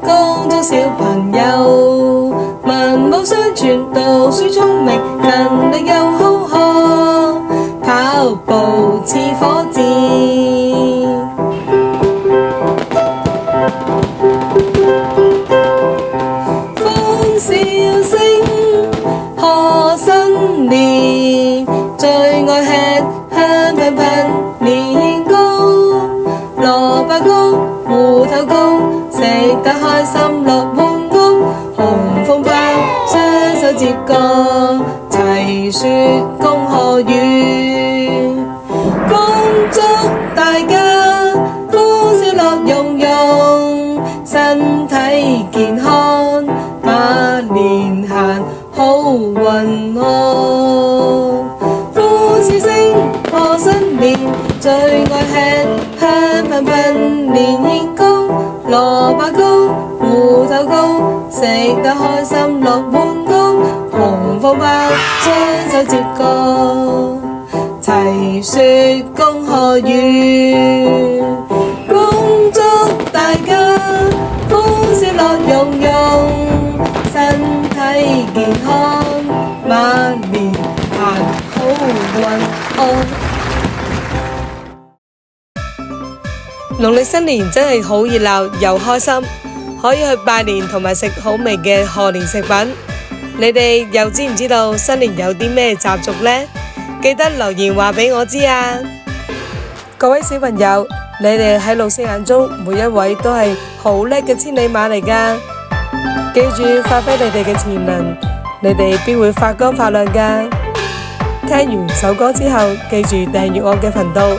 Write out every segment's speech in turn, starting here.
恭祝小朋友文武雙全，讀書聰明，勤力又好學，跑步似火箭。歡笑聲，賀新年，最愛吃香噴噴年糕，蘿蔔糕、芋頭糕，食得開心樂滿屋，紅封包，雙手接過，齊說恭賀語，恭祝大家歡笑樂融融，身體健康，百年行好運樂。歡笑聲，賀新年，最愛吃香噴噴年糕，蘿蔔糕、芋頭糕，食得開心樂滿屋，紅封包，雙手接過，齊說恭賀語，恭祝大家歡笑樂融融，身體健康，百年行好運樂。農曆新年真係好熱鬧又開心，可以去拜年同埋食好味嘅賀年食品。你哋又知唔知道新年有啲咩習俗呢？記得留言話俾我知啊！各位小朋友，你哋喺老師眼中每一位都係好叻嘅千里馬嚟㗎，記住發揮你哋嘅潛能，你哋必會發光發亮㗎。聽完首歌之後，記住訂閱我嘅頻道，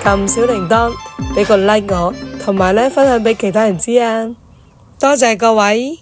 撳小鈴鐺，俾個 like 我，同埋分享俾其他人知啊！多謝各位。